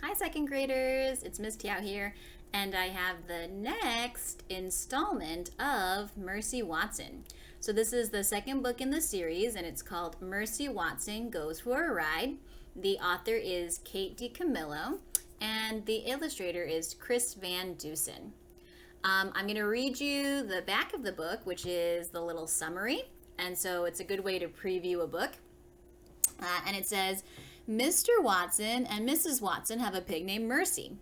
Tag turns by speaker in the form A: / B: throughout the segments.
A: Hi second graders, it's Miss Tiao here, and I have the next installment of Mercy Watson. So this is the second book in the series, and it's called Mercy Watson Goes for a Ride. The author is Kate DiCamillo, and the illustrator is Chris Van Dusen. I'm going to read you the back of the book, which is the little summary, and so it's a good way to preview a book. And it says, Mr. Watson and Mrs. Watson have a pig named Mercy.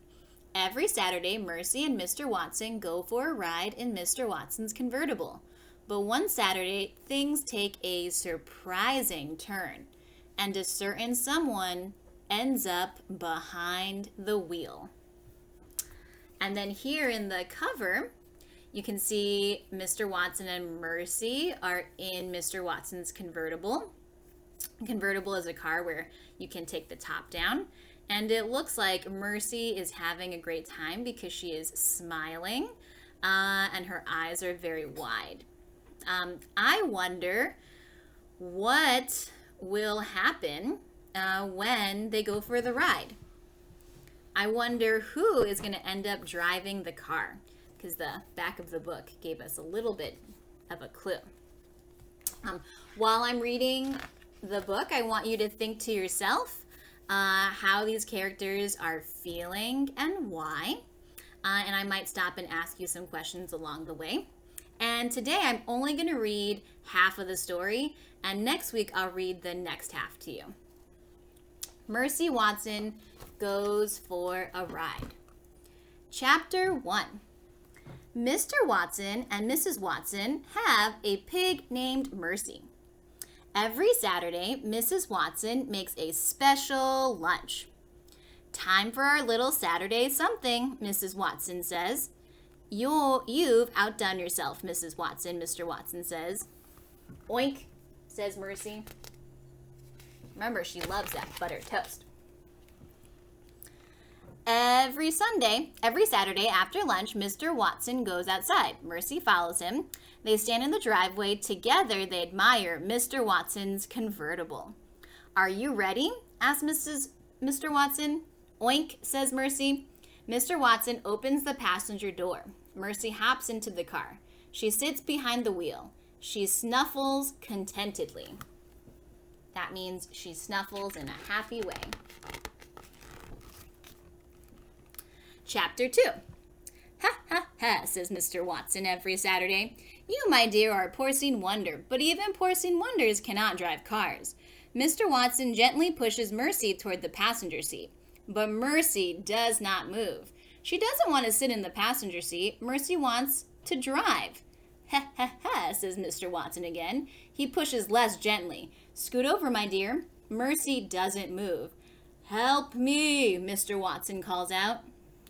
A: Every Saturday, Mercy and Mr. Watson go for a ride in Mr. Watson's convertible. But one Saturday, things take a surprising turn, and a certain someone ends up behind the wheel. And then here in the cover, you can see Mr. Watson and Mercy are in Mr. Watson's convertible. A convertible is a car where you can take the top down, and it looks like Mercy is having a great time because she is smiling and her eyes are very wide. I wonder what will happen when they go for the ride. I wonder who is going to end up driving the car, because the back of the book gave us a little bit of a clue. While I'm reading the book, I want you to think to yourself how these characters are feeling and why. And I might stop and ask you some questions along the way. And today I'm only going to read half of the story, and next week I'll read the next half to you. Mercy Watson goes for a ride. Chapter 1. Mr. Watson and Mrs. Watson have a pig named Mercy. Every Saturday, Mrs. Watson makes a special lunch. Time for our little Saturday something, Mrs. Watson says. You've outdone yourself, Mrs. Watson, Mr. Watson says. Oink, says Mercy. Remember, she loves that buttered toast. Every Saturday after lunch, Mr. Watson goes outside. Mercy follows him. They stand in the driveway. Together, they admire Mr. Watson's convertible. Are you ready? asks Mr. Watson. Oink, says Mercy. Mr. Watson opens the passenger door. Mercy hops into the car. She sits behind the wheel. She snuffles contentedly. That means she snuffles in a happy way. Chapter 2. Ha, ha, ha, says Mr. Watson every Saturday. You, my dear, are a porcine wonder, but even porcine wonders cannot drive cars. Mr. Watson gently pushes Mercy toward the passenger seat, but Mercy does not move. She doesn't want to sit in the passenger seat. Mercy wants to drive. Ha, ha, ha, says Mr. Watson again. He pushes less gently. Scoot over, my dear. Mercy doesn't move. Help me, Mr. Watson calls out.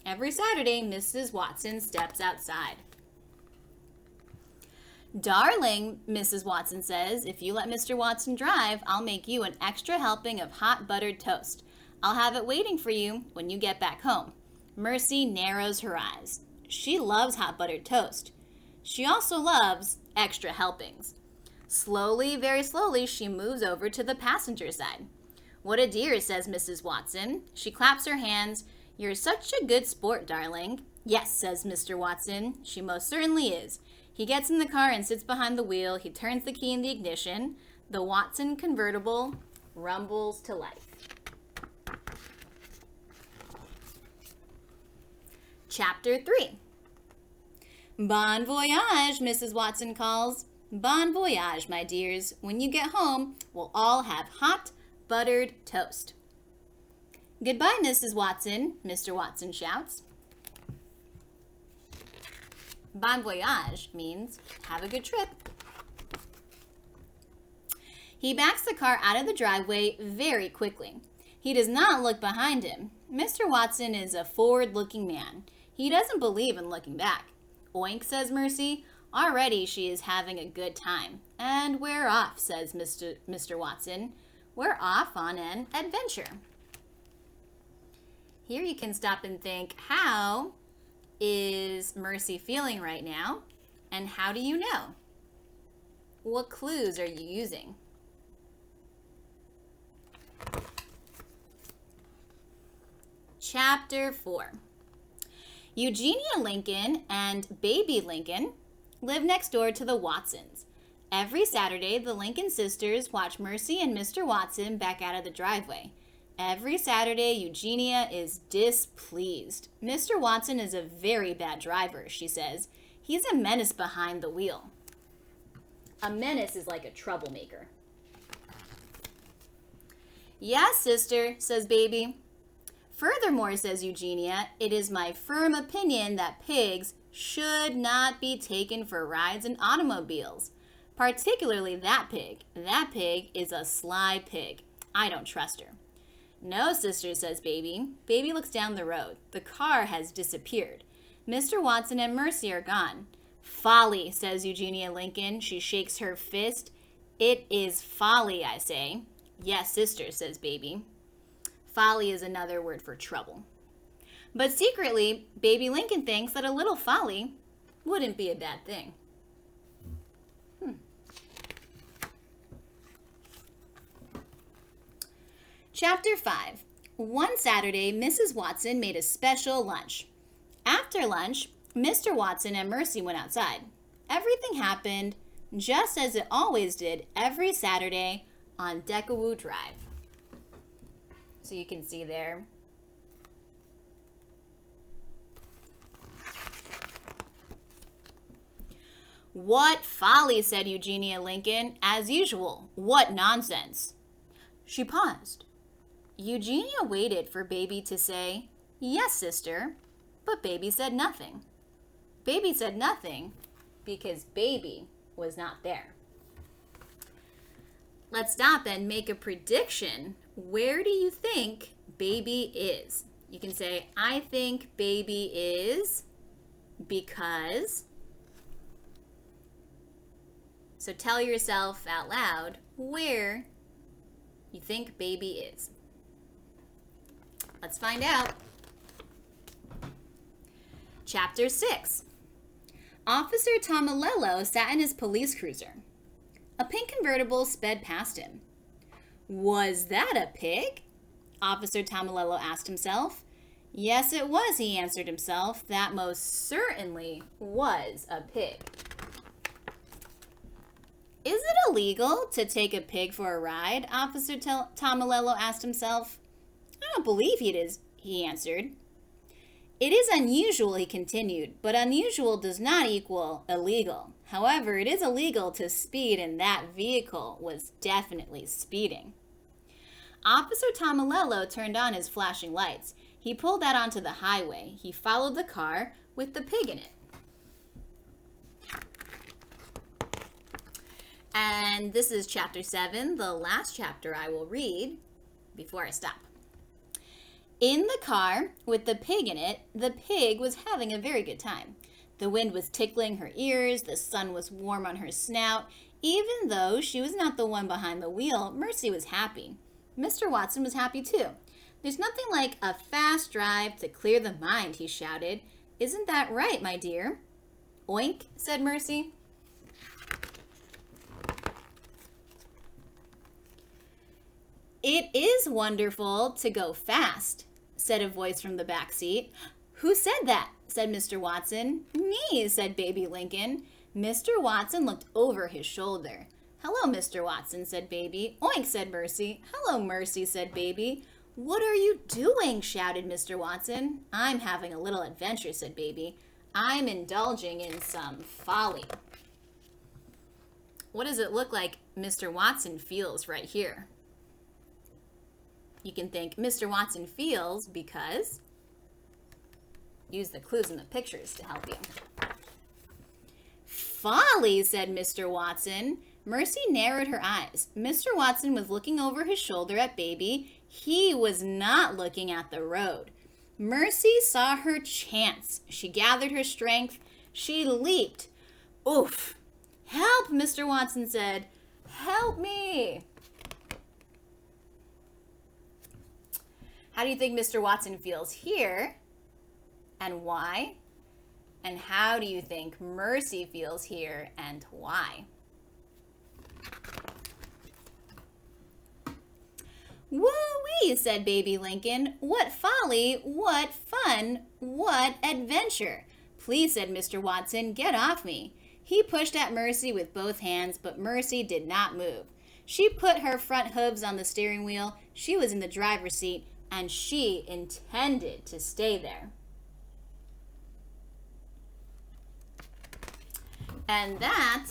A: Every Saturday, Mrs. Watson steps outside. Darling, Mrs. Watson says, if you let Mr. Watson drive, I'll make you an extra helping of hot buttered toast. I'll have it waiting for you when you get back home. Mercy narrows her eyes. She loves hot buttered toast. She also loves extra helpings. Slowly, very slowly, she moves over to the passenger side. What a dear, says Mrs. Watson. She claps her hands. You're such a good sport, darling. Yes, says Mr. Watson. She most certainly is. He gets in the car and sits behind the wheel. He turns the key in the ignition. The Watson convertible rumbles to life. Chapter 3. Bon voyage, Mrs. Watson calls. Bon voyage, my dears. When you get home, we'll all have hot, buttered toast. Goodbye, Mrs. Watson, Mr. Watson shouts. Bon voyage means have a good trip. He backs the car out of the driveway very quickly. He does not look behind him. Mr. Watson is a forward-looking man. He doesn't believe in looking back. Oink, says Mercy. Already she is having a good time. And we're off, says Mr. Watson. We're off on an adventure. Here you can stop and think, how is Mercy feeling right now? And how do you know? What clues are you using? Chapter 4. Eugenia Lincoln and baby Lincoln live next door to the Watsons. Every Saturday, the Lincoln sisters watch Mercy and Mr. Watson back out of the driveway. Every Saturday, Eugenia is displeased. Mr. Watson is a very bad driver, she says. He's a menace behind the wheel. A menace is like a troublemaker. Yes, sister, says baby. Furthermore, says Eugenia, it is my firm opinion that pigs should not be taken for rides in automobiles. Particularly that pig. That pig is a sly pig. I don't trust her. No, sister, says baby. Baby looks down the road. The car has disappeared. Mr. Watson and Mercy are gone. Folly, says Eugenia Lincoln. She shakes her fist. It is folly, I say. Yes, sister, says baby. Folly is another word for trouble. But secretly, baby Lincoln thinks that a little folly wouldn't be a bad thing. Chapter 5. One Saturday, Mrs. Watson made a special lunch. After lunch, Mr. Watson and Mercy went outside. Everything happened just as it always did every Saturday on Decawoo Drive. So you can see there. What folly, said Eugenia Lincoln. As usual, what nonsense. She paused. Eugenia waited for baby to say, yes, sister, but baby said nothing. Baby said nothing because baby was not there. Let's stop and make a prediction. Where do you think baby is? You can say, I think baby is because. So tell yourself out loud where you think baby is. Let's find out. Chapter 6. Officer Tomalello sat in his police cruiser. A pink convertible sped past him. Was that a pig? Officer Tomalello asked himself. Yes, it was, he answered himself. That most certainly was a pig. Is it illegal to take a pig for a ride? Officer Tomalello asked himself. I don't believe it is, he answered. It is unusual, he continued, but unusual does not equal illegal. However, it is illegal to speed, and that vehicle was definitely speeding. Officer Tomalello turned on his flashing lights. He pulled out onto the highway. He followed the car with the pig in it. And this is chapter 7, the last chapter I will read before I stop. In the car with the pig in it, the pig was having a very good time. The wind was tickling her ears, the sun was warm on her snout. Even though she was not the one behind the wheel, Mercy was happy. Mr. Watson was happy too. There's nothing like a fast drive to clear the mind, he shouted. Isn't that right, my dear? Oink, said Mercy. It is wonderful to go fast, said a voice from the back seat. Who said that? Said Mr. Watson. Me, said baby Lincoln. Mr. Watson looked over his shoulder. Hello, Mr. Watson, said baby. Oink, said Mercy. Hello, Mercy, said baby. What are you doing? Shouted Mr. Watson. I'm having a little adventure, said baby. I'm indulging in some folly. What does it look like Mr. Watson feels right here? You can think Mr. Watson feels because. Use the clues in the pictures to help you. Folly, said Mr. Watson. Mercy narrowed her eyes. Mr. Watson was looking over his shoulder at baby. He was not looking at the road. Mercy saw her chance. She gathered her strength. She leaped. Oof! Help, Mr. Watson said. Help me! How do you think Mr. Watson feels here? And why? And how do you think Mercy feels here and why? Woo-wee, Please, said baby Lincoln. What folly, what fun, what adventure. Please, said Mr. Watson, get off me. He pushed at Mercy with both hands, but Mercy did not move. She put her front hooves on the steering wheel, she was in the driver's seat, and she intended to stay there. And that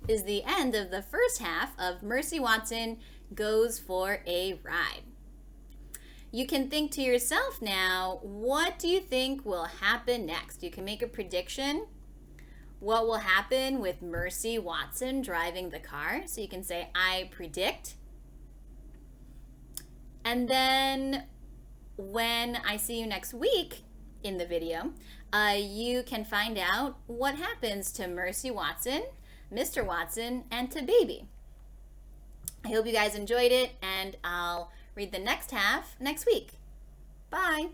A: is the end of the first half of Mercy Watson Goes for a Ride. You can think to yourself now, what do you think will happen next? You can make a prediction. What will happen with Mercy Watson driving the car? So you can say, I predict. And then when I see you next week in the video, you can find out what happens to Mercy Watson, Mr. Watson, and to Baby. I hope you guys enjoyed it, and I'll read the next half next week. Bye!